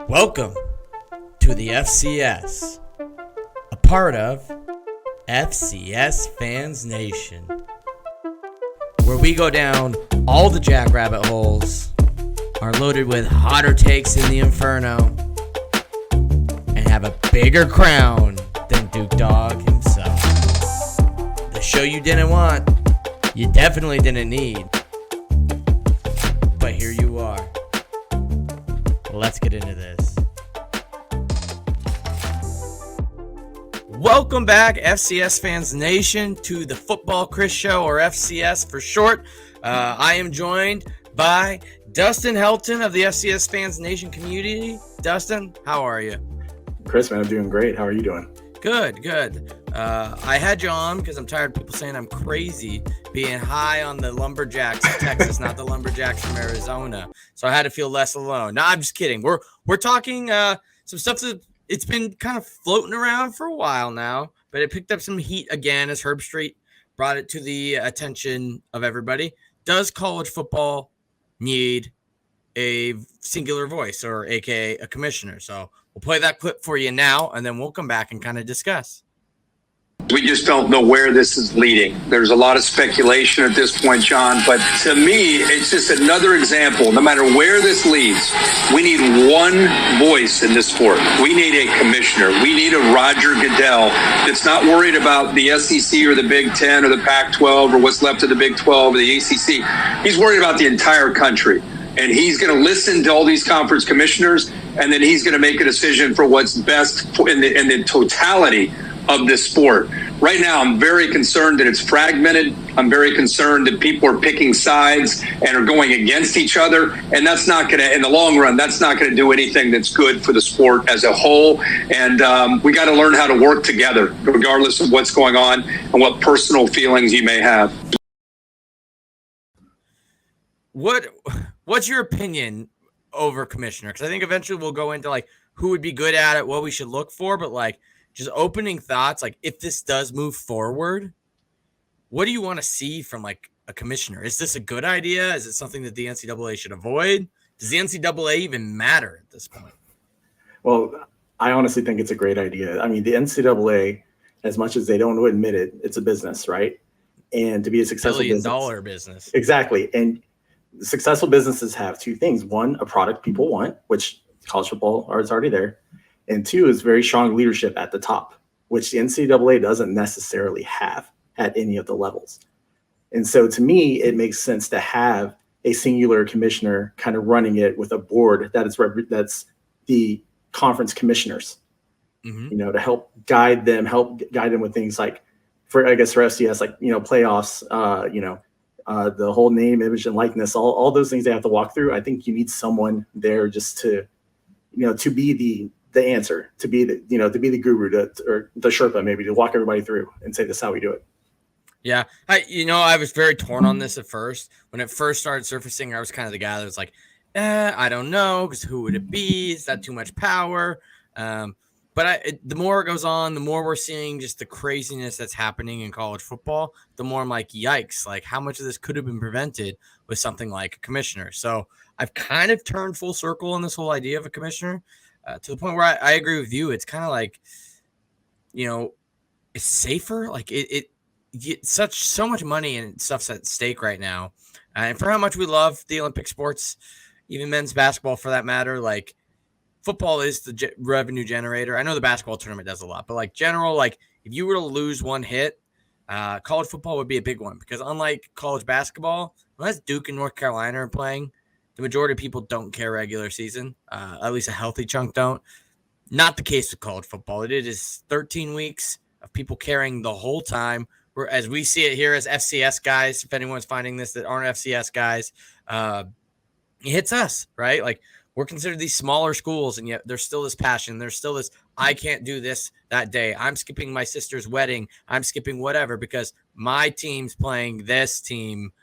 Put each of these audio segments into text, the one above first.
Welcome to the FCS, a part of FCS Fans Nation, where we go down all the jackrabbit holes, are loaded with hotter takes in the inferno, and have a bigger crown than Duke Dog himself. The show you didn't want, you definitely didn't need, but here you are. Let's get into this. Welcome back, FCS Fans Nation, to the Football Chris Show, or FCS for short. I am joined by Dustin Helton of the FCS Fans Nation community. Dustin, how are you? Chris, man, I'm doing great. How are you doing? Good. I had you on because I'm tired of people saying I'm crazy being high on the Lumberjacks of Texas, not the Lumberjacks from Arizona. So I had to feel less alone. No, I'm just kidding. We're talking some stuff that it's been kind of floating around for a while now, but it picked up some heat again as Herbstreit brought it to the attention of everybody. Does college football need a singular voice, or aka a commissioner? So we'll play that clip for you now, and then we'll come back and kind of discuss. We just don't know where this is leading. There's a lot of speculation at this point, John, but to me, it's just another example. No matter where this leads, we need one voice in this sport. We need a commissioner. We need a Rodger Goodell that's not worried about the SEC or the Big Ten or the Pac-12 or what's left of the Big 12 or the ACC. He's worried about the entire country. And he's going to listen to all these conference commissioners, and then he's going to make a decision for what's best in the totality of this sport. Right now, I'm very concerned that it's fragmented. I'm very concerned that people are picking sides and are going against each other. And that's not going to, in the long run, that's not going to do anything that's good for the sport as a whole. And we got to learn how to work together, regardless of what's going on and what personal feelings you may have. What's your opinion over commissioner? Because I think eventually we'll go into like who would be good at it, what we should look for, but like just opening thoughts, like if this does move forward, what do you want to see from like a commissioner? Is this a good idea? Is it something that the NCAA should avoid? Does the NCAA even matter at this point? Well, I honestly think it's a great idea. I mean, the NCAA, as much as they don't admit it, it's a business, right? And to be a successful $1 billion business. Exactly. And successful businesses have two things. One, a product people want, which college football is already there. And two is very strong leadership at the top, which the NCAA doesn't necessarily have at any of the levels. And so to me, it makes sense to have a singular commissioner kind of running it with a board that's the conference commissioners, to help guide them with things like, for FCS, like, playoffs, the whole name, image, and likeness, all those things they have to walk through. I think you need someone there just to be the answer, to be the guru, or the Sherpa, maybe, to walk everybody through and say, this is how we do it. Yeah. I was very torn on this at first. When it first started surfacing, I was kind of the guy that was like, I don't know, because who would it be? Is that too much power? But the more it goes on, the more we're seeing just the craziness that's happening in college football, the more I'm like, yikes, like how much of this could have been prevented with something like a commissioner. So I've kind of turned full circle on this whole idea of a commissioner, to the point where I agree with you. It's kind of like, it's safer. Like it so much money and stuff's at stake right now. And for how much we love the Olympic sports, even men's basketball for that matter, like, football is the revenue generator. I know the basketball tournament does a lot, but like general, like if you were to lose one hit, college football would be a big one, because unlike college basketball, unless Duke and North Carolina are playing, the majority of people don't care regular season. At least a healthy chunk don't. Not the case with college football. It is 13 weeks of people caring the whole time. As we see it here as FCS guys, if anyone's finding this that aren't FCS guys, it hits us, right? Like, we're considered these smaller schools, and yet there's still this passion. There's still this, I can't do this that day. I'm skipping my sister's wedding. I'm skipping whatever because my team's playing this team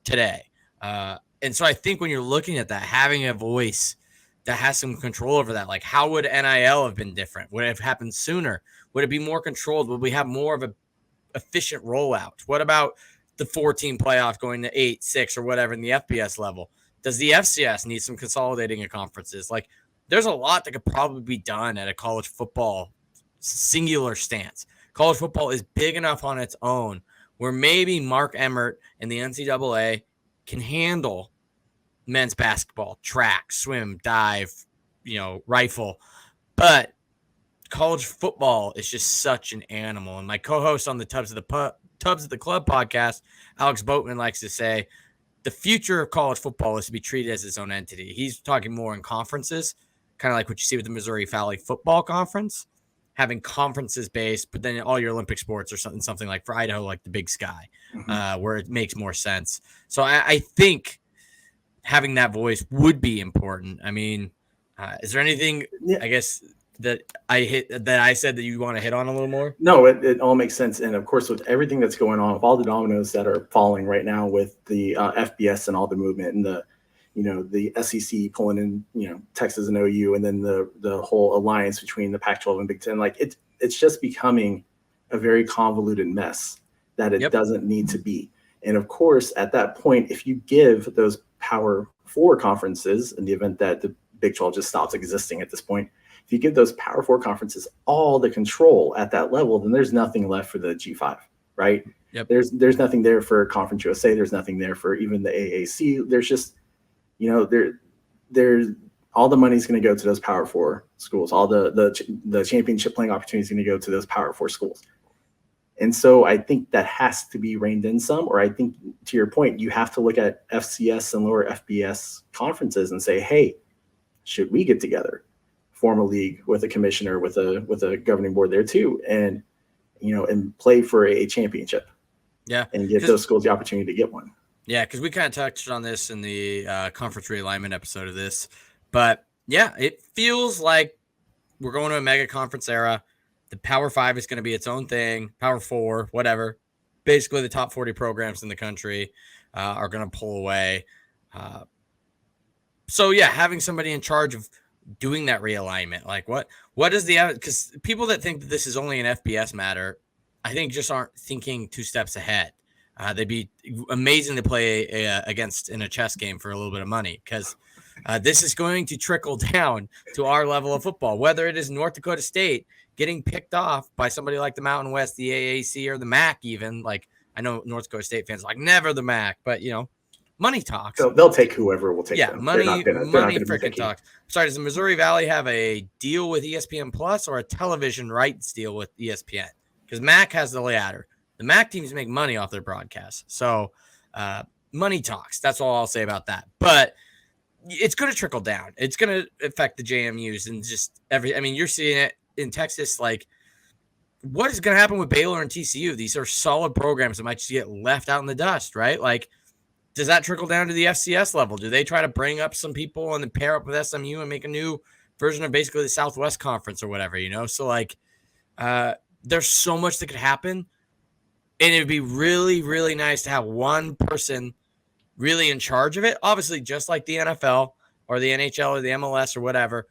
today. And so I think when you're looking at that, having a voice that has some control over that, like how would NIL have been different? Would it have happened sooner? Would it be more controlled? Would we have more of a efficient rollout? What about the 4-team playoff going to 8, 6, or whatever in the FBS level? Does the FCS need some consolidating of conferences? Like, there's a lot that could probably be done at a college football singular stance. College football is big enough on its own where maybe Mark Emmert and the NCAA can handle men's basketball, track, swim, dive, rifle. But college football is just such an animal. And my co-host on the Tubs of the Club podcast, Alex Boatman, likes to say the future of college football is to be treated as its own entity. He's talking more in conferences, kind of like what you see with the Missouri Valley Football Conference, having conferences based, but then all your Olympic sports or something like for Idaho, like the Big Sky, where it makes more sense. So I think having that voice would be important. I mean, is there anything, I guess, that I said that you want to hit on a little more? No, it all makes sense. And of course, with everything that's going on, with all the dominoes that are falling right now with the FBS and all the movement and the SEC pulling in, Texas and OU, and then the whole alliance between the Pac-12 and Big Ten, like it's just becoming a very convoluted mess that it doesn't need to be. And of course, at that point, if you give those Power 4 conferences, in the event that the Big 12 just stops existing at this point, if you give those Power 4 conferences all the control at that level, then there's nothing left for the G5, right? Yep. There's nothing there for Conference USA. There's nothing there for even the AAC. There's just, there's all the money's going to go to those Power 4 schools. All the championship playing opportunities going to go to those Power 4 schools. And so I think that has to be reined in some, or I think, to your point, you have to look at FCS and lower FBS conferences and say, hey, should we get together, form a league with a commissioner, with a governing board there too, and and play for a championship, and give those schools the opportunity to get one. Yeah, because we kind of touched on this in the conference realignment episode of this, but it feels like we're going to a mega conference era. The Power 5 is going to be its own thing. Power 4, whatever. Basically, the top 40 programs in the country are going to pull away. So having somebody in charge of doing that realignment, like what is because people that think that this is only an FBS matter, I think just aren't thinking 2 steps ahead. They'd be amazing to play against in a chess game for a little bit of money, because this is going to trickle down to our level of football, whether it is North Dakota State getting picked off by somebody like the Mountain West, the AAC, or the MAC even. Like, I know North Dakota State fans are like, never the MAC, but, money talks. They'll take whoever will take them. Money freaking talks. Sorry, does the Missouri Valley have a deal with ESPN Plus or a television rights deal with ESPN? Because MAC has the latter. The MAC teams make money off their broadcasts. So money talks. That's all I'll say about that. But it's going to trickle down. It's going to affect the JMUs and just you're seeing it in Texas. Like, what is going to happen with Baylor and TCU? These are solid programs that might just get left out in the dust, right? Like, does that trickle down to the FCS level? Do they try to bring up some people and then pair up with SMU and make a new version of basically the Southwest Conference or whatever, So, like, there's so much that could happen. And it would be really, really nice to have one person really in charge of it. Obviously, just like the NFL or the NHL or the MLS or whatever,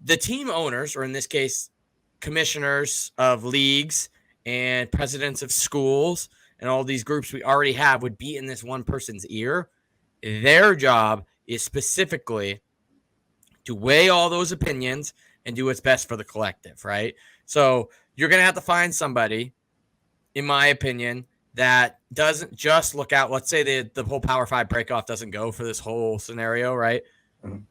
the team owners, or in this case, commissioners of leagues and presidents of schools and all these groups we already have, would be in this one person's ear. Their job is specifically to weigh all those opinions and do what's best for the collective, right? So you're going to have to find somebody, in my opinion, that doesn't just look out. Let's say the whole Power 5 breakoff doesn't go for this whole scenario, right?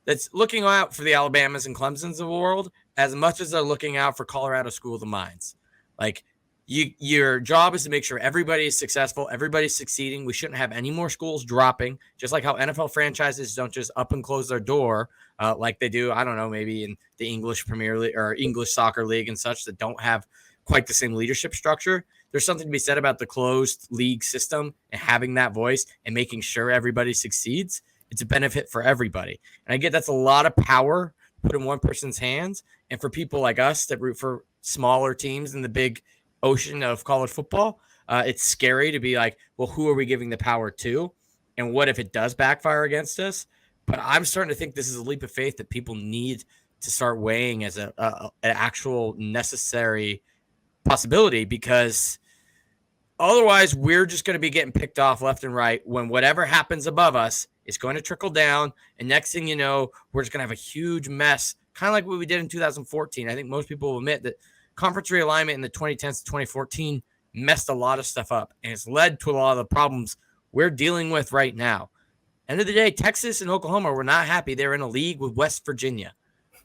That's looking out for the Alabamas and Clemsons of the world as much as they're looking out for Colorado School of the Mines. Like, your job is to make sure everybody is successful, everybody's succeeding. We shouldn't have any more schools dropping, just like how NFL franchises don't just up and close their door like they do, I don't know, maybe in the English Premier League or English Soccer League and such, that don't have quite the same leadership structure. There's something to be said about the closed league system and having that voice and making sure everybody succeeds. It's a benefit for everybody. And I get that's a lot of power put in one person's hands. And for people like us that root for smaller teams in the big ocean of college football, it's scary to be like, well, who are we giving the power to? And what if it does backfire against us? But I'm starting to think this is a leap of faith that people need to start weighing as an actual necessary possibility, because otherwise we're just going to be getting picked off left and right when whatever happens above us It's going to trickle down. And next thing you know, we're just going to have a huge mess, kind of like what we did in 2014. I think most people will admit that conference realignment in the 2010s to 2014 messed a lot of stuff up. And it's led to a lot of the problems we're dealing with right now. End of the day, Texas and Oklahoma were not happy. They're in a league with West Virginia,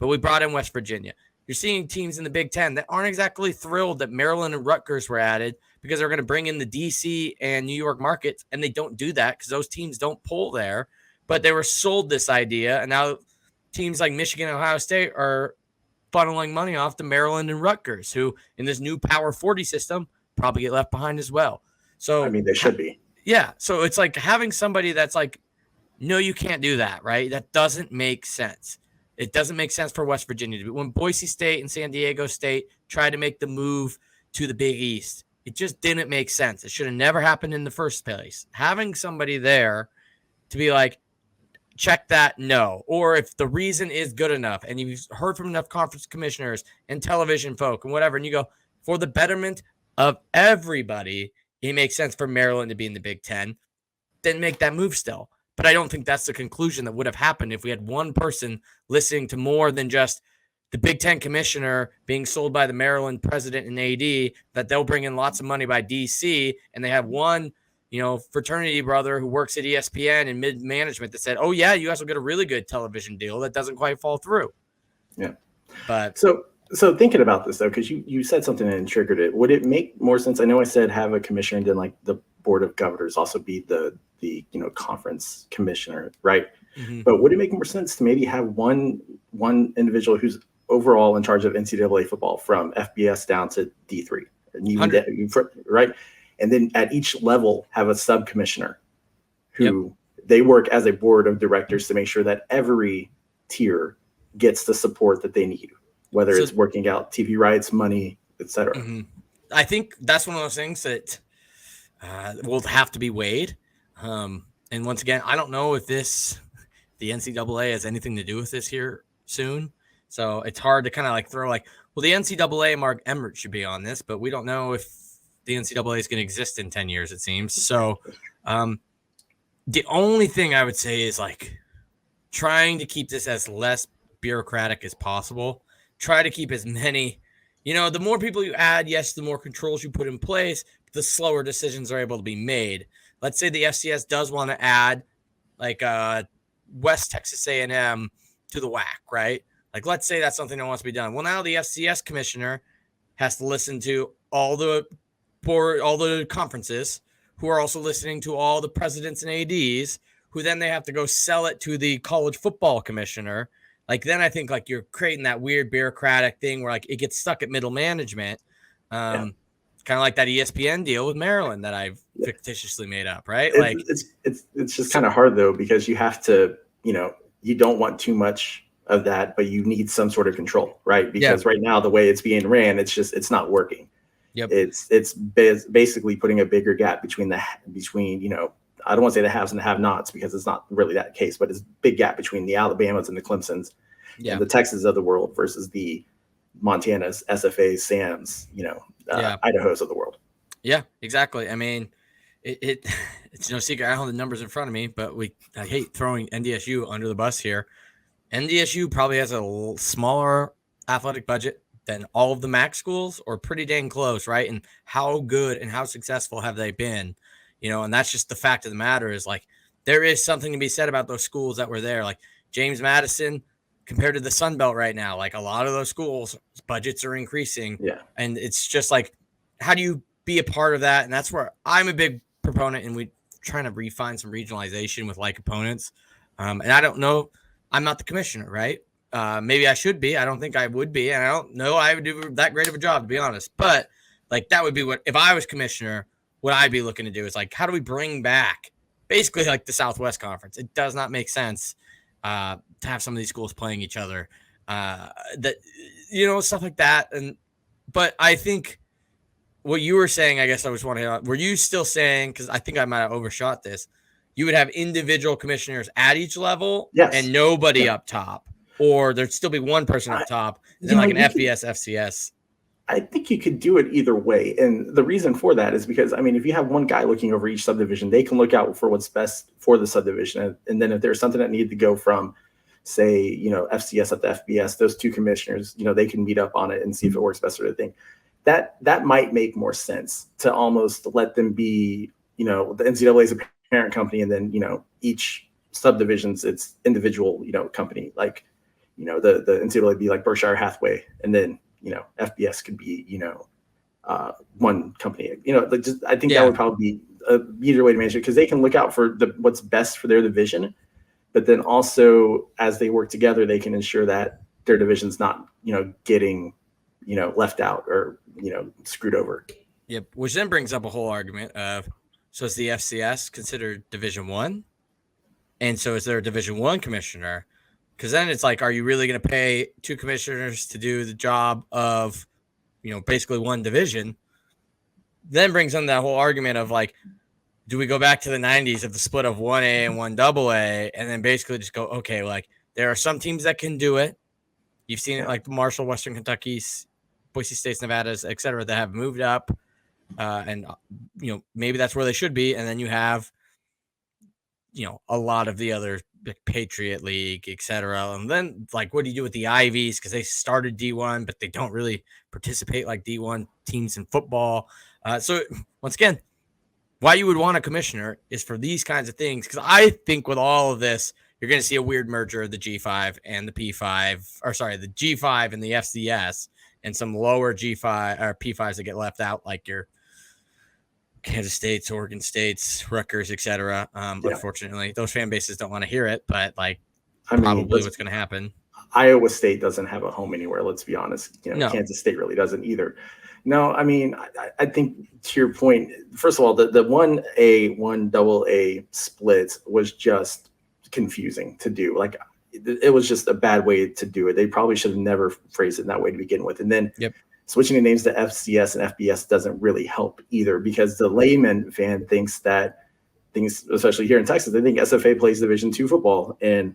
but we brought in West Virginia. You're seeing teams in the Big Ten that aren't exactly thrilled that Maryland and Rutgers were added because they're going to bring in the D.C. and New York markets, and they don't do that because those teams don't pull there. But they were sold this idea, and now teams like Michigan and Ohio State are funneling money off to Maryland and Rutgers, who in this new Power 40 system probably get left behind as well. So I mean, they should be. Yeah, so it's like having somebody that's like, no, you can't do that, right? That doesn't make sense. It doesn't make sense for West Virginia to be. When Boise State and San Diego State tried to make the move to the Big East, it just didn't make sense. It should have never happened in the first place. Having somebody there to be like, check that, no. Or if the reason is good enough and you've heard from enough conference commissioners and television folk and whatever, and you go, for the betterment of everybody, it makes sense for Maryland to be in the Big Ten, then make that move still. But I don't think that's the conclusion that would have happened if we had one person listening to more than just the Big Ten commissioner being sold by the Maryland president and AD, that they'll bring in lots of money by DC, and they have one, fraternity brother who works at ESPN in mid-management that said, oh, yeah, you guys will get a really good television deal that doesn't quite fall through. Yeah. But So thinking about this, though, because you said something and triggered it, would it make more sense? I know I said have a commissioner and then like the board of governors also be the conference commissioner, right? Mm-hmm. But would it make more sense to maybe have one individual who's overall in charge of NCAA football from FBS down to D3, and even right? And then at each level have a sub commissioner who they work as a board of directors to make sure that every tier gets the support that they need, whether it's working out TV rights, money, etc. Mm-hmm. I think that's one of those things that will have to be weighed. And once again, I don't know if the NCAA has anything to do with this here soon. So it's hard to kind of like throw like, well, the NCAA, Mark Emmert should be on this, but we don't know if the NCAA is going to exist in 10 years, it seems. So the only thing I would say is like trying to keep this as less bureaucratic as possible. Try to keep as many, the more people you add, yes, the more controls you put in place, the slower decisions are able to be made. Let's say the FCS does want to add like West Texas A&M to the WAC, right? Like, let's say that's something that wants to be done. Well, now the FCS commissioner has to listen to all the conferences who are also listening to all the presidents and ADs, who then they have to go sell it to the college football commissioner. Like, then I think like you're creating that weird bureaucratic thing where like it gets stuck at middle management. Kind of like that ESPN deal with Maryland that I've fictitiously made up, right? It's just kind of hard though, because you have to, you don't want too much of that, but you need some sort of control, right? Because right now the way it's being ran, it's not working. Yep. It's basically putting a bigger gap between I don't want to say the haves and the have-nots because it's not really that case, but it's a big gap between the Alabamas and the Clemsons and the Texas of the world versus the Montanas, SFAs, Sams, Idahos of the world. Yeah, exactly. I mean, it's no secret. I don't have the numbers in front of me, but I hate throwing NDSU under the bus here. NDSU probably has a smaller athletic budget than all of the MAC schools, or pretty dang close, right? And how good and how successful have they been? And that's just the fact of the matter is like there is something to be said about those schools that were there. Like James Madison compared to the Sun Belt right now, like a lot of those schools budgets are increasing. Yeah. And it's just like, how do you be a part of that? And that's where I'm a big proponent, and we're trying to refine some regionalization with like opponents. And I don't know, I'm not the commissioner, right? Maybe I should be. I don't think I would be. And I don't know I would do that great of a job, to be honest. But like that would be what, if I was commissioner, what I'd be looking to do is like, how do we bring back basically like the Southwest Conference? It does not make sense to have some of these schools playing each other, stuff like that. But I think what you were saying, I guess I was wondering, were you still saying, because I think I might have overshot this, you would have individual commissioners at each level and nobody up top, or there'd still be one person up top, and then like an FBS, FCS? I think you could do it either way. And the reason for that is because, I mean, if you have one guy looking over each subdivision, they can look out for what's best for the subdivision. And then if there's something that needed to go from, say, FCS up to FBS, those two commissioners, they can meet up on it and see if it works best for the thing. That might make more sense to almost let them be, the NCAA is a parent company, and then, each subdivision's its individual, company. Like, the NCAA be like Berkshire Hathaway, and then, FBS could be, one company. I think that would probably be a easier way to manage it, because they can look out for what's best for their division, but then also as they work together, they can ensure that their division's not, getting, left out or, screwed over. Yep. Which then brings up a whole argument of, so is the FCS considered Division I? And so is there a Division I commissioner? Because then it's like, are you really going to pay two commissioners to do the job of, basically one division? Then brings in that whole argument of like, do we go back to the 90s of the split of 1A and 1AA, and then basically just go, okay, like there are some teams that can do it. You've seen it like Marshall, Western Kentucky's, Boise State's, Nevada's, et cetera, that have moved up. And, maybe that's where they should be. And then you have, a lot of the other Patriot League, et cetera. And then, like, what do you do with the Ivies? Because they started D1, but they don't really participate like D1 teams in football. So, once again, why you would want a commissioner is for these kinds of things. Because I think with all of this, you're going to see a weird merger of the G5 and the P5, the G5 and the FCS, and some lower G5 or P5s that get left out, like your Kansas States, Oregon States, Rutgers, etc. Unfortunately, those fan bases don't want to hear it, but probably what's going to happen. Iowa State doesn't have a home anywhere. Let's be honest. No. Kansas State really doesn't either. No, I mean, I think to your point, first of all, the 1A, 1AA split was just confusing to do. Like, it was just a bad way to do it. They probably should have never phrased it that way to begin with. And then switching the names to FCS and FBS doesn't really help either, because the layman fan thinks, especially here in Texas, they think SFA plays Division II football, and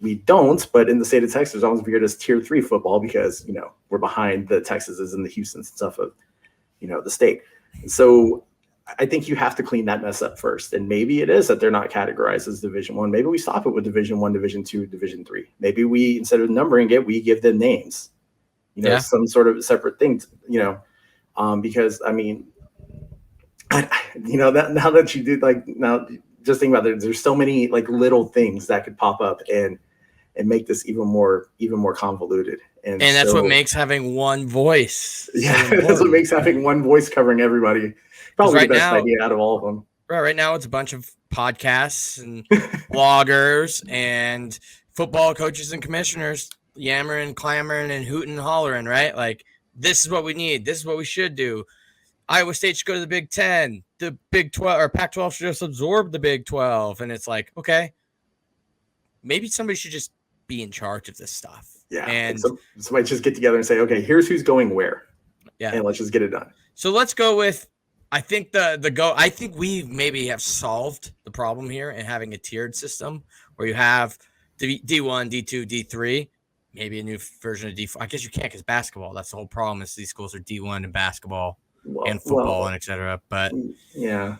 we don't. But in the state of Texas, it's almost viewed as Tier 3 football because, we're behind the Texases and the Houstons and stuff of, the state. So I think you have to clean that mess up first. And maybe it is that they're not categorized as Division I. Maybe we stop it with Division I, Division II, Division III. Maybe we, instead of numbering it, we give them names, some sort of separate thing, because I mean, that now that you do, now just think about it, there's so many little things that could pop up and make this even more convoluted. And that's what makes having one voice. Yeah, that's what makes having one voice covering everybody probably the best idea out of all of them. Right now, it's a bunch of podcasts and bloggers and football coaches and commissioners yammering, clamoring, and hooting and hollering, right? Like, this is what we need. This is what we should do. Iowa State should go to the Big 10. The Big 12 or Pac-12 should just absorb the Big 12. And it's like, okay, maybe somebody should just be in charge of this stuff. Yeah. And somebody just get together and say, okay, here's who's going where. Yeah. And let's just get it done. So let's go with, I think I think we maybe have solved the problem here in having a tiered system where you have D1, D2, D3, maybe a new version of D4. I guess you can't because basketball. That's the whole problem is these schools are D1 in basketball and football and et cetera. But yeah.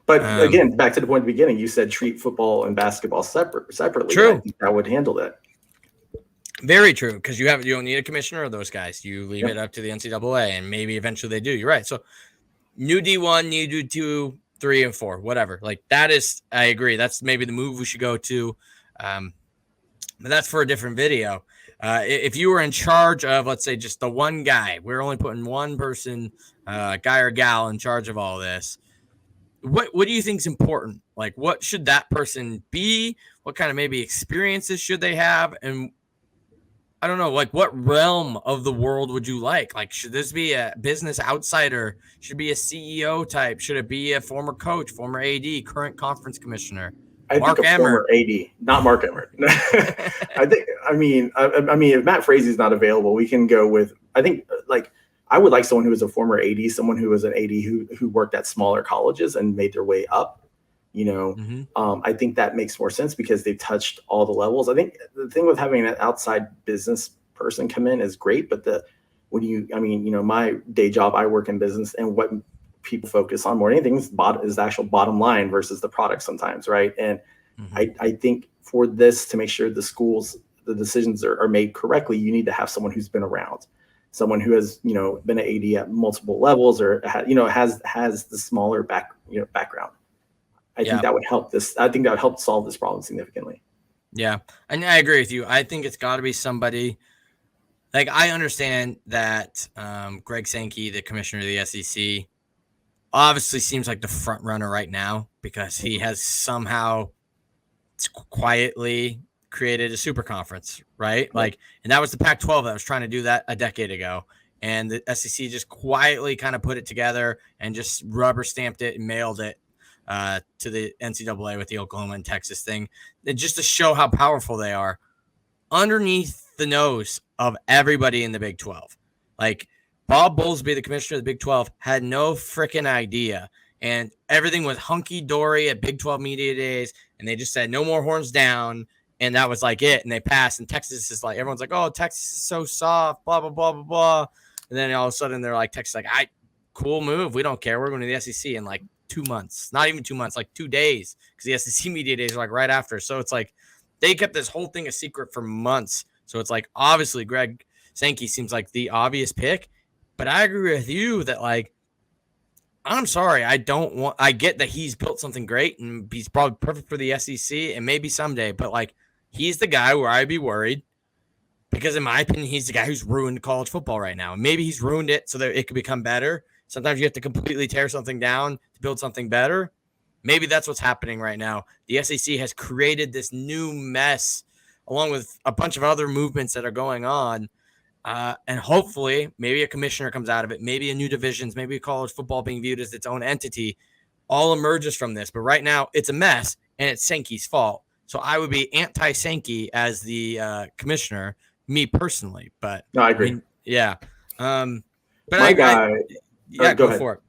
But again, back to the point at the beginning, you said treat football and basketball separately. True. I think that would handle that. Very true, because you don't need a commissioner of those guys. You leave it up to the NCAA, and maybe eventually they do. You're right. So new D1, new D2, 3, and 4, whatever. Like, that is, I agree. That's maybe the move we should go to. But that's for a different video. If you were in charge of, let's say, just the one guy, we're only putting one person, guy or gal, in charge of all this. What do you think is important? Like, what should that person be? What kind of maybe experiences should they have? And I don't know, like, what realm of the world would you like? Like, should this be a business outsider? Should it be a CEO type? Should it be a former coach, former AD, current conference commissioner? I think a former AD, not Mark Emmert. I mean, if Matt Frazie's not available, we can go with, I think, I would like someone who was a former AD, someone who was an AD who worked at smaller colleges and made their way up. I think that makes more sense because they've touched all the levels. I think the thing with having an outside business person come in is great, but the my day job, I work in business, and what people focus on more than anything is the actual bottom line versus the product sometimes, right? And I think for this, to make sure the decisions are made correctly, you need to have someone who's been around, someone who has, been an AD at multiple levels, or has the smaller background. I think that would help solve this problem significantly. Yeah, and I agree with you. I think it's got to be somebody. Like, I understand that Greg Sankey, the commissioner of the SEC, obviously seems like the front runner right now because he has somehow quietly created a super conference, right? Like, and that was the Pac-12 that was trying to do that a decade ago. And the SEC just quietly kind of put it together and just rubber stamped it and mailed it to the NCAA with the Oklahoma and Texas thing, just to show how powerful they are underneath the nose of everybody in the Big 12. Like, Bob Bowlesby, the commissioner of the Big 12, had no freaking idea. And everything was hunky-dory at Big 12 media days. And they just said, no more horns down. And that was like it. And they passed. And Texas is like, everyone's like, oh, Texas is so soft, blah, blah, blah, blah, blah. And then all of a sudden they're like, Texas is like, cool move. We don't care. We're going to the SEC in like 2 months. Not even 2 months, like 2 days. Because the SEC media days are like right after. So it's like they kept this whole thing a secret for months. So it's like, obviously, Greg Sankey seems like the obvious pick. But I agree with you that, like, I'm sorry, I get that he's built something great and he's probably perfect for the SEC and maybe someday, but, like, he's the guy where I'd be worried because, in my opinion, he's the guy who's ruined college football right now. Maybe he's ruined it so that it could become better. Sometimes you have to completely tear something down to build something better. Maybe that's what's happening right now. The SEC has created this new mess along with a bunch of other movements that are going on. And hopefully maybe a commissioner comes out of it, maybe a new divisions, maybe college football being viewed as its own entity, all emerges from this. But right now it's a mess and it's Sankey's fault. So I would be anti-Sankey as the commissioner, me personally. But no, I agree. I mean, yeah. But go for it.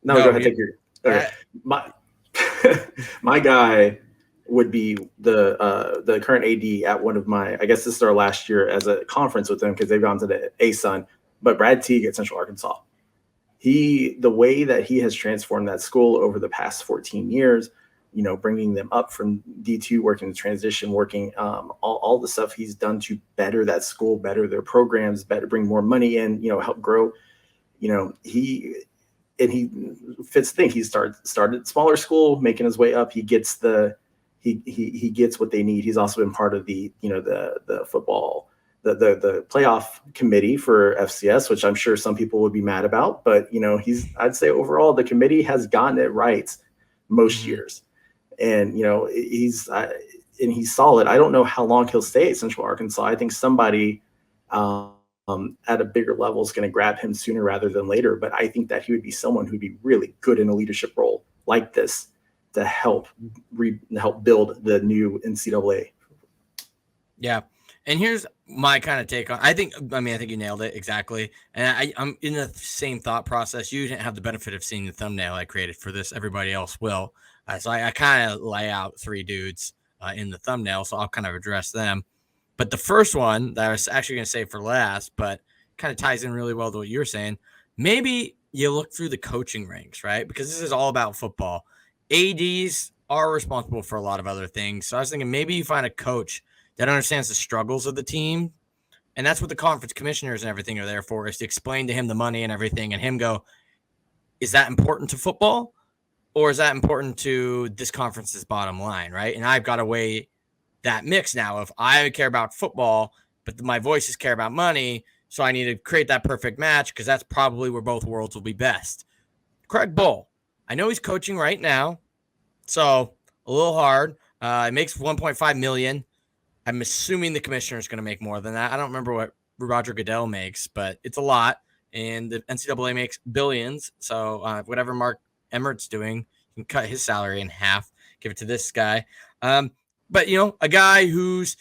No, go ahead. Take your. Okay. My guy would be the current AD at one of my, I guess this is our last year as a conference with them because they've gone to the ASUN, but Brad Teague at Central Arkansas. The way that he has transformed that school over the past 14 years, bringing them up from D2, working the transition, working all the stuff he's done to better that school, better their programs, bring more money in, help grow. He fits the thing. He started smaller school, making his way up. He gets he gets what they need. He's also been part of the football, the playoff committee for FCS, which I'm sure some people would be mad about. But I'd say overall the committee has gotten it right most years, and he's solid. I don't know how long he'll stay at Central Arkansas. I think somebody at a bigger level is going to grab him sooner rather than later. But I think that he would be someone who'd be really good in a leadership role like this to help build the new NCAA. Yeah. And here's my kind of take on, I think you nailed it exactly. And I'm in the same thought process. You didn't have the benefit of seeing the thumbnail I created for this. Everybody else will. So I kind of lay out three dudes in the thumbnail. So I'll kind of address them. But the first one that I was actually going to say for last, but kind of ties in really well to what you were saying. Maybe you look through the coaching ranks, right? Because this is all about football. ADs are responsible for a lot of other things. So I was thinking maybe you find a coach that understands the struggles of the team. And that's what the conference commissioners and everything are there for, is to explain to him the money and everything and him go, is that important to football? Or is that important to this conference's bottom line, right? And I've got to weigh that mix now of I care about football, but my voices care about money. So I need to create that perfect match because that's probably where both worlds will be best. Craig Bull, I know he's coaching right now, so a little hard. It makes $1.5 million. I'm assuming the commissioner is going to make more than that. I don't remember what Rodger Goodell makes, but it's a lot. And the NCAA makes billions. So whatever Mark Emmert's doing, you can cut his salary in half, give it to this guy. But, a guy who's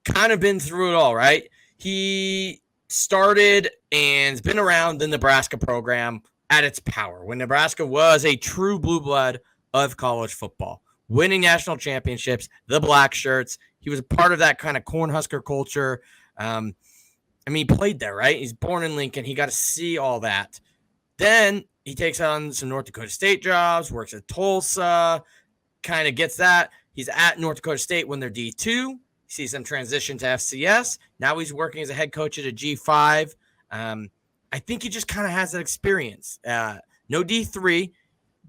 kind of been through it all, right? He started and has been around the Nebraska program at its power when Nebraska was a true blue blood of college football, winning national championships, the black shirts. He was a part of that kind of Cornhusker culture. I mean, he played there, right? He's born in Lincoln. He got to see all that. Then he takes on some North Dakota State jobs, works at Tulsa, kind of gets that. He's at North Dakota State when they're D2. He sees them transition to FCS. Now he's working as a head coach at a G5. I think he just kind of has that experience. No D3,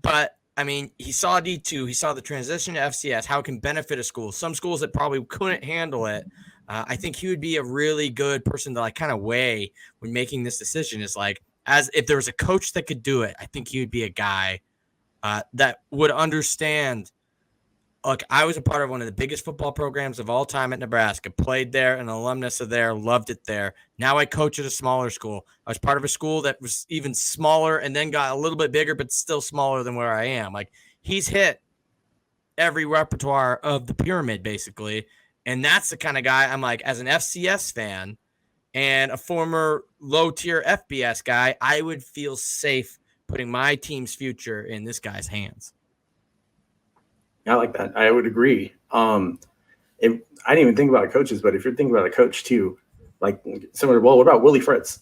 but I mean, he saw D2. He saw the transition to FCS, how it can benefit a school. Some schools that probably couldn't handle it. I think he would be a really good person to like kind of weigh when making this decision. Is like, as if there was a coach that could do it, I think he would be a guy that would understand. Look, I was a part of one of the biggest football programs of all time at Nebraska, played there, an alumnus of there, loved it there. Now I coach at a smaller school. I was part of a school that was even smaller and then got a little bit bigger, but still smaller than where I am. Like, he's hit every repertoire of the pyramid, basically. And that's the kind of guy I'm like, as an FCS fan and a former low-tier FBS guy, I would feel safe putting my team's future in this guy's hands. I like that. I would agree. I didn't even think about coaches, but if you're thinking about a coach too, like similar, well, what about Willie Fritz,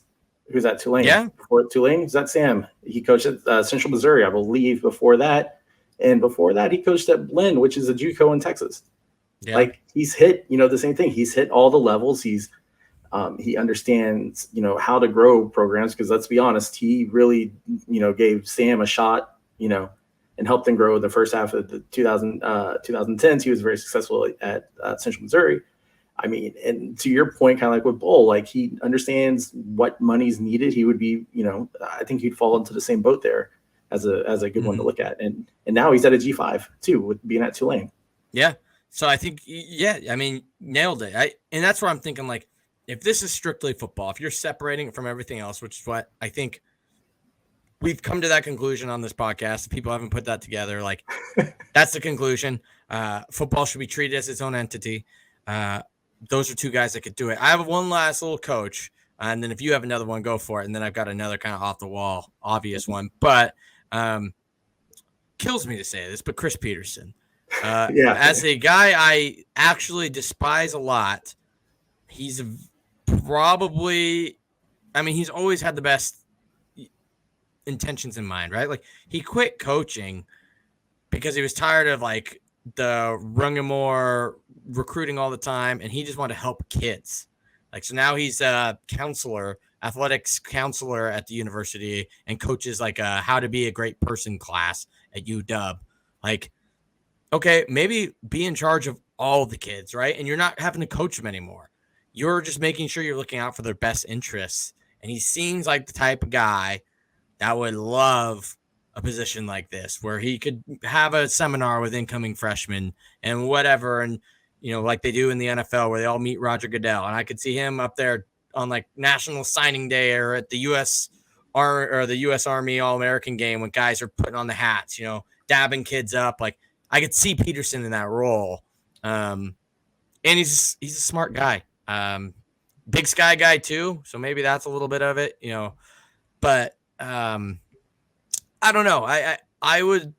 who's at Tulane? Yeah. Before Tulane, is that Sam? He coached at Central Missouri, I believe, before that. And before that, he coached at Blinn, which is a JUCO in Texas. Yeah. Like, he's hit, the same thing. He's hit all the levels. He understands, how to grow programs, because let's be honest, he really, gave Sam a shot, and helped him grow the first half of the 2010s. He was very successful at Central Missouri. I mean, and to your point, kind of like with Bull, like, he understands what money's needed. He would be, I think he'd fall into the same boat there as a good one to look at. And now he's at a G5 too, with being at Tulane. Yeah. So I think, I mean, nailed it. And that's where I'm thinking, like, if this is strictly football, if you're separating it from everything else, which is what I think we've come to that conclusion on this podcast. People haven't put that together. Like, that's the conclusion. Football should be treated as its own entity. Those are two guys that could do it. I have one last little coach, and then if you have another one, go for it. And then I've got another kind of off the wall, obvious one, but kills me to say this, but Chris Peterson, as a guy I actually despise a lot. He's probably, he's always had the best intentions in mind, right? Like, he quit coaching because he was tired of like the Rungamore recruiting all the time, and he just wanted to help kids. Like, so now he's a counselor, athletics counselor at the university, and coaches like a how to be a great person class at UW. Like, okay, maybe be in charge of all the kids, right? And you're not having to coach them anymore. You're just making sure you're looking out for their best interests. And he seems like the type of guy that would love a position like this, where he could have a seminar with incoming freshmen and whatever. And, like they do in the NFL, where they all meet Rodger Goodell. And I could see him up there on like National Signing Day or at the U.S. Army All-American game when guys are putting on the hats, dabbing kids up. Like, I could see Peterson in that role. And he's a smart guy. Big Sky guy too. So maybe that's a little bit of it, but I don't know. I would,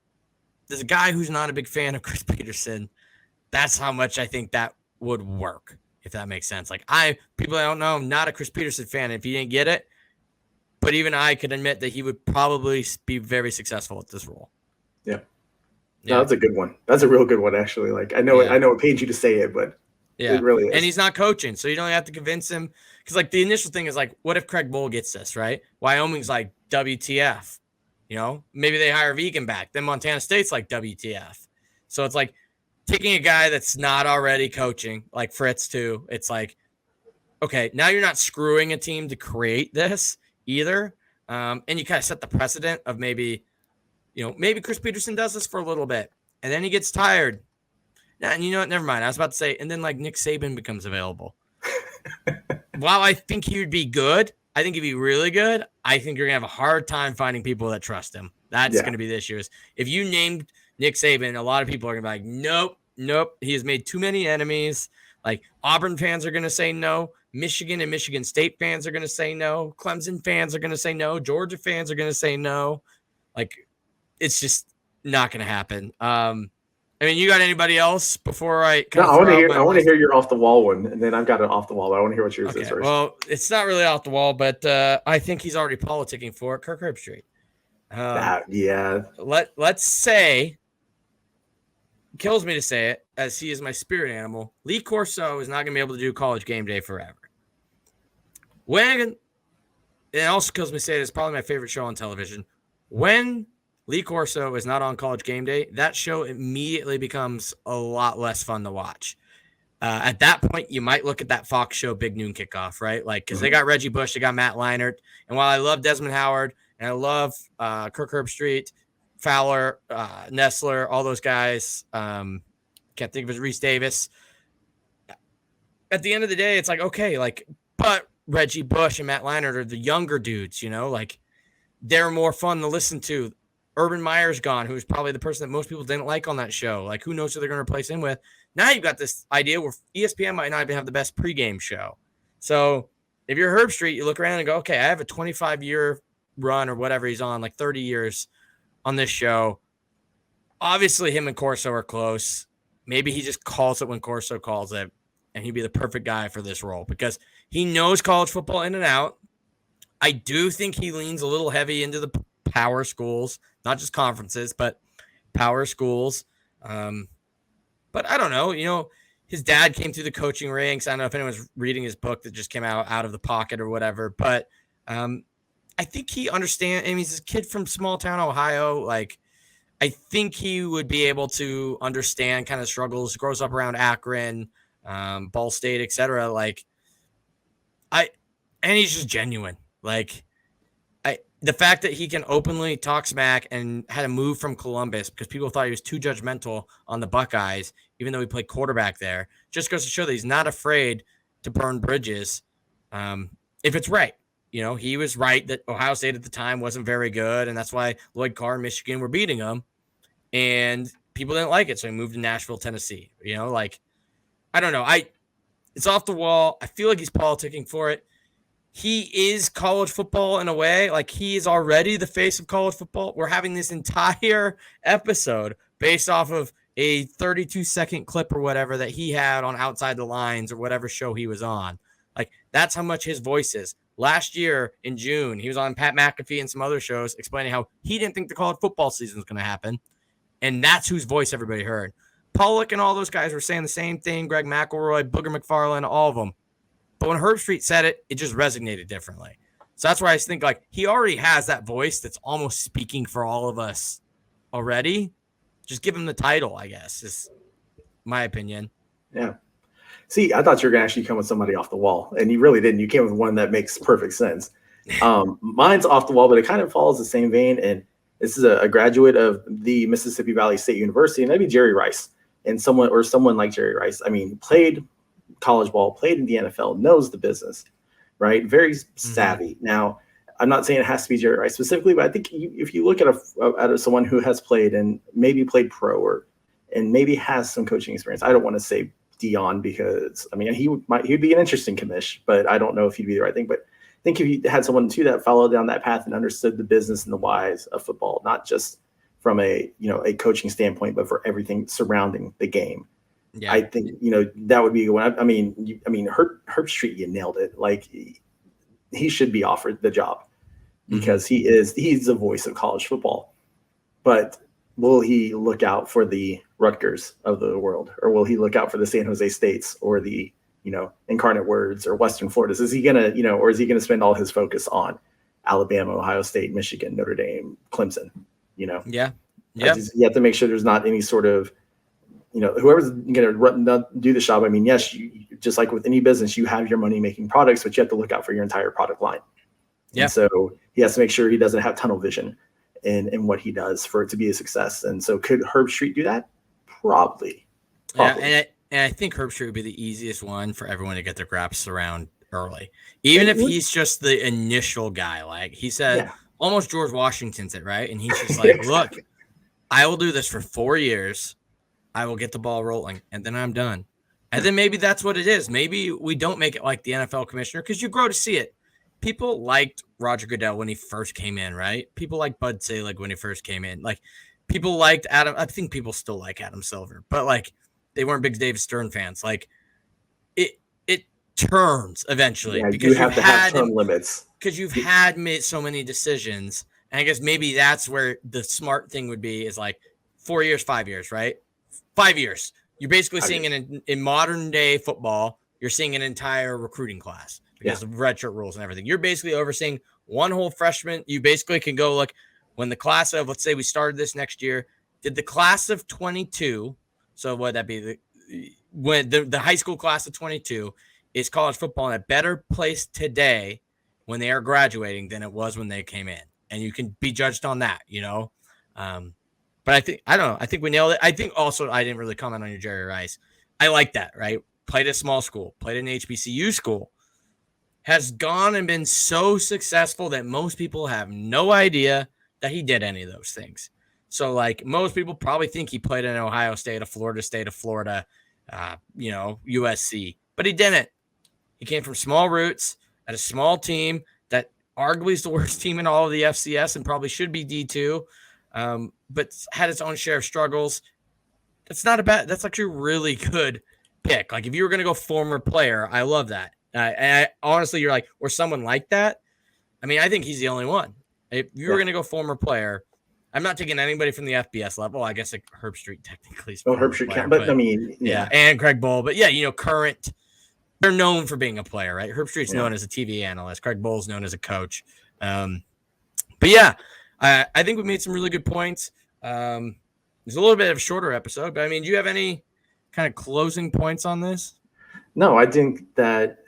there's a guy who's not a big fan of Chris Peterson. That's how much I think that would work, if that makes sense. Like, people I don't know, I'm not a Chris Peterson fan if you didn't get it, but even I could admit that he would probably be very successful at this role. Yeah. No, that's a good one. That's a real good one, actually. Like, I know it pains you to say it, but it really is. And he's not coaching, so you don't have to convince him. Because, like, the initial thing is, like, what if Craig Bull gets this, right? Wyoming's like, WTF. Maybe they hire Vegan back. Then Montana State's like, WTF. So it's like taking a guy that's not already coaching, like Fritz too. It's like, okay, now you're not screwing a team to create this either. And you kind of set the precedent of maybe Chris Peterson does this for a little bit, and then he gets tired. And you know what? Never mind. I was about to say, and then like Nick Saban becomes available. While I think he would be good, I think he'd be really good. I think you're going to have a hard time finding people that trust him. That's going to be the issue. If you named Nick Saban, a lot of people are going to be like, nope. He has made too many enemies. Like, Auburn fans are going to say no. Michigan and Michigan State fans are going to say no. Clemson fans are going to say no. Georgia fans are going to say no. Like, it's just not going to happen. And I mean, you got anybody else before I? No, I want to hear your off the wall one, and then I've got an off the wall. But I want to hear what yours is first. Well, it's not really off the wall, but I think he's already politicking for it. Kirk Herbstreit. Let's say, kills me to say it, as he is my spirit animal. Lee Corso is not going to be able to do College Game Day forever. It also kills me to say it, it's probably my favorite show on television. When Lee Corso is not on College Game Day, that show immediately becomes a lot less fun to watch. At that point, you might look at that Fox show Big Noon Kickoff, right? Like, because they got Reggie Bush, they got Matt Leinart. And while I love Desmond Howard and I love Kirk Herbstreit, Fowler, Nestler, all those guys, can't think of his Reese Davis. At the end of the day, it's like, okay, like, but Reggie Bush and Matt Leinart are the younger dudes, you know, like they're more fun to listen to. Urban Meyer's gone, who's probably the person that most people didn't like on that show. Like, who knows who they're going to replace him with? Now you've got this idea where ESPN might not even have the best pregame show. So if you're Herbstreit, you look around and go, okay, I have a 25-year run or whatever he's on, like 30 years on this show. Obviously, him and Corso are close. Maybe he just calls it when Corso calls it, and he'd be the perfect guy for this role because he knows college football in and out. I do think he leans a little heavy into the power schools, not just conferences, but power schools. But I don't know, you know, his dad came through the coaching ranks. I don't know if anyone's reading his book that just came out of the pocket or whatever, but I think he understands. I mean, he's a kid from small town Ohio. Like, I think he would be able to understand kind of struggles, grows up around Akron, Ball State, etc. Like, and he's just genuine. Like, the fact that he can openly talk smack and had to move from Columbus because people thought he was too judgmental on the Buckeyes, even though he played quarterback there, just goes to show that he's not afraid to burn bridges if it's right. You know, he was right that Ohio State at the time wasn't very good, and that's why Lloyd Carr and Michigan were beating him, and people didn't like it, so he moved to Nashville, Tennessee. You know, like, I don't know. It's off the wall. I feel like he's politicking for it. He is college football in a way. Like, he is already the face of college football. We're having this entire episode based off of a 32-second clip or whatever that he had on Outside the Lines or whatever show he was on. Like, that's how much his voice is. Last year in June, he was on Pat McAfee and some other shows explaining how he didn't think the college football season was going to happen. And that's whose voice everybody heard. Pollock and all those guys were saying the same thing. Greg McElroy, Booger McFarland, all of them. But when Herbstreit said it, it just resonated differently. So that's why I think, like, he already has that voice that's almost speaking for all of us already. Just give him the title, I guess, is my opinion. Yeah. See, I thought you were going to actually come with somebody off the wall, and you really didn't. You came with one that makes perfect sense. Mine's off the wall, but it kind of follows the same vein. And this is a graduate of the Mississippi Valley State University, and that'd be Jerry Rice. And someone like Jerry Rice, I mean, played college ball, played in the NFL, knows the business, right? Very savvy. Now, I'm not saying it has to be Jerry Rice specifically, but I think if you look at someone who has played and maybe played pro and maybe has some coaching experience, I don't want to say Dion because, I mean, he'd be an interesting commish, but I don't know if he'd be the right thing. But I think if you had someone too that followed down that path and understood the business and the whys of football, not just from a coaching standpoint, but for everything surrounding the game. Yeah. I think, that would be a good one. I mean, Herbstreit, you nailed it. Like, he should be offered the job because he's the voice of college football. But will he look out for the Rutgers of the world, or will he look out for the San Jose States or the, Incarnate Words or Western Floridas? Is he gonna, or is he gonna spend all his focus on Alabama, Ohio State, Michigan, Notre Dame, Clemson? Yeah. You have to make sure there's not any sort of, whoever's going to do the job. I mean, yes, you, just like with any business, you have your money-making products, but you have to look out for your entire product line. Yeah. And so he has to make sure he doesn't have tunnel vision in what he does for it to be a success. And so could Herbstreit do that? Probably. Yeah, and I think Herbstreit would be the easiest one for everyone to get their grasps around early. Even if he's just the initial guy. Like he said, almost George Washington's it, right? And he's just like, exactly. Look, I will do this for 4 years. I will get the ball rolling, and then I'm done. And then maybe that's what it is. Maybe we don't make it like the NFL commissioner because you grow to see it. People liked Rodger Goodell when he first came in, right? People like Bud Selig when he first came in. Like, people liked Adam. I think people still like Adam Silver, but like they weren't big David Stern fans. Like it turns eventually because you have to have term limits because you've had made so many decisions. And I guess maybe that's where the smart thing would be is like 4 years, 5 years, right? 5 years. You're basically seeing in modern day football, you're seeing an entire recruiting class because of redshirt rules and everything. You're basically overseeing one whole freshman. You basically can go look when the class of, let's say we started this next year, did the class of 22. So what would that be? When the high school class of 22 is college football in a better place today when they are graduating than it was when they came in. And you can be judged on that, you know? But I don't know. I think we nailed it. I think also I didn't really comment on your Jerry Rice. I like that, right? Played at a small school, played at an HBCU school, has gone and been so successful that most people have no idea that he did any of those things. So like most people probably think he played in Ohio State, of Florida State, of Florida, USC, but he didn't. He came from small roots at a small team that arguably is the worst team in all of the FCS and probably should be D2. But had its own share of struggles. That's actually a really good pick. Like if you were going to go former player, I love that. And honestly, you're like, or someone like that. I mean, I think he's the only one. If you were going to go former player, I'm not taking anybody from the FBS level. I guess like Herbstreit technically. Herbstreit can, but I mean, yeah. And Craig Bull, but yeah, current. They're known for being a player, right? Herbstreit's known as a TV analyst. Craig Bull's known as a coach. But yeah, I think we made some really good points. It's a little bit of a shorter episode, but I mean, do you have any kind of closing points on this? No, I think that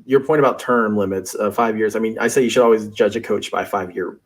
your point about term limits of 5 years. I mean, I say you should always judge a coach by a 5 year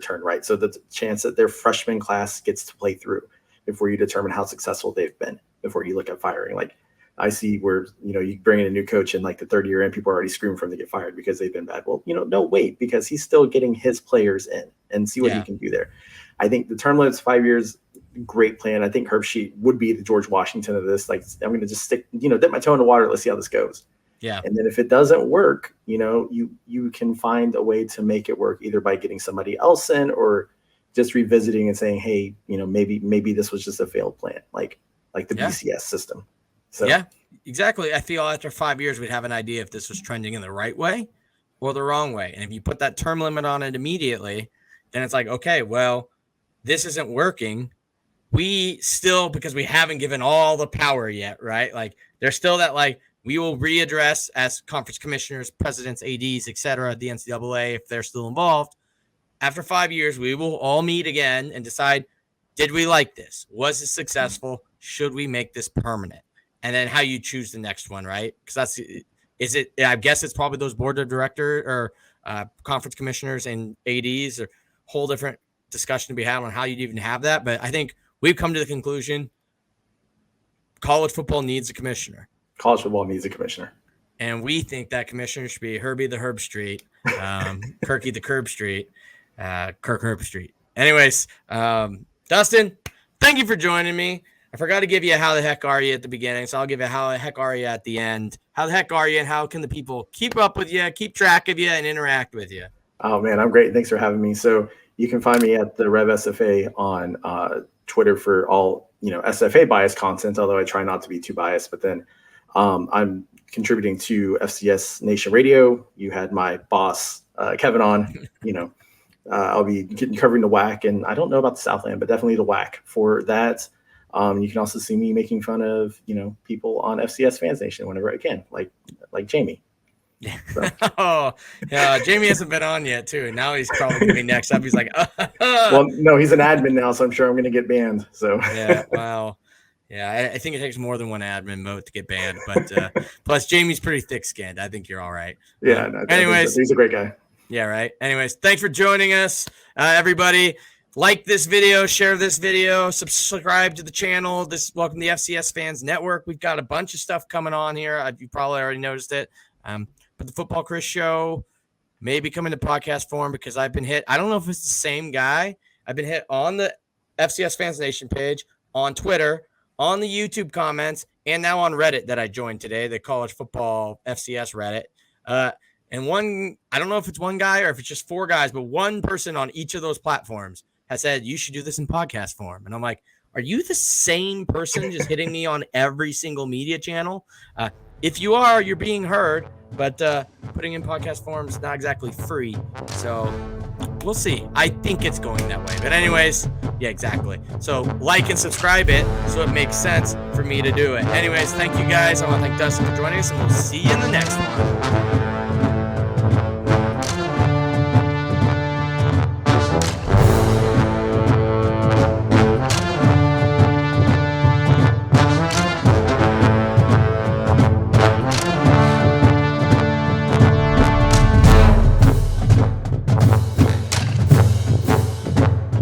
term, right? So the chance that their freshman class gets to play through before you determine how successful they've been before you look at firing. Like I see where, you bring in a new coach and like the third year in, people are already screaming for him to get fired because they've been bad. Well, no, wait, because he's still getting his players in and see what he can do there. I think the term limits 5 years, great plan. I think Herbstreit would be the George Washington of this. Like I'm going to just stick, dip my toe in the water. Let's see how this goes. Yeah. And then if it doesn't work, you can find a way to make it work either by getting somebody else in or just revisiting and saying, hey, maybe this was just a failed plan, like the BCS system. So yeah, exactly. I feel after 5 years, we'd have an idea if this was trending in the right way or the wrong way. And if you put that term limit on it immediately, then it's like, okay, well, this isn't working. We still, because we haven't given all the power yet, right? Like there's still that, like, we will readdress as conference commissioners, presidents, ADs, et cetera, the NCAA, if they're still involved. After 5 years, we will all meet again and decide, did we like this? Was it successful? Should we make this permanent? And then how you choose the next one, right? Because I guess it's probably those board of director or conference commissioners and ADs or whole different discussion to be had on how you'd even have that. But I think we've come to the conclusion college football needs a commissioner. College football needs a commissioner. And we think that commissioner should be Herbie the Herbstreit, Kirky the Curbstreet, Kirk Herbstreit. Anyways, Dustin, thank you for joining me. I forgot to give you a how the heck are you at the beginning, so I'll give you a how the heck are you at the end. How the heck are you, and how can the people keep up with you, keep track of you, and interact with you? Oh, man, I'm great. Thanks for having me. So you can find me at the Rev SFA on Twitter for all, SFA biased content, although I try not to be too biased. But then I'm contributing to FCS Nation Radio. You had my boss, Kevin, on, I'll be covering the WAC, and I don't know about the Southland, but definitely the WAC for that. You can also see me making fun of, people on FCS Fans Nation whenever I can, like Jamie. So. Oh, yeah. Jamie hasn't been on yet, too. And now he's probably going to be next up. He's like, well, no, he's an admin now, so I'm sure I'm going to get banned. So yeah, wow. Yeah, I think it takes more than one admin vote to get banned. But plus, Jamie's pretty thick-skinned. I think you're all right. Yeah. No, anyways, he's a great guy. Yeah, right. Anyways, thanks for joining us, everybody. Like this video, share this video, subscribe to the channel. Welcome to the FCS Fans Network. We've got a bunch of stuff coming on here. You probably already noticed it. But the Football Chris Show may be coming to podcast form because I've been hit. I don't know if it's the same guy. I've been hit on the FCS Fans Nation page, on Twitter, on the YouTube comments, and now on Reddit that I joined today, the College Football FCS Reddit. And I don't know if it's one guy or if it's just four guys, but one person on each of those platforms has said you should do this in podcast form. And I'm like, are you the same person just hitting me on every single media channel? If you are, you're being heard, but putting in podcast form is not exactly free. So we'll see. I think it's going that way. But anyways, yeah, exactly. So like and subscribe it so it makes sense for me to do it. Anyways, thank you guys. I want to thank Dustin for joining us, and we'll see you in the next one.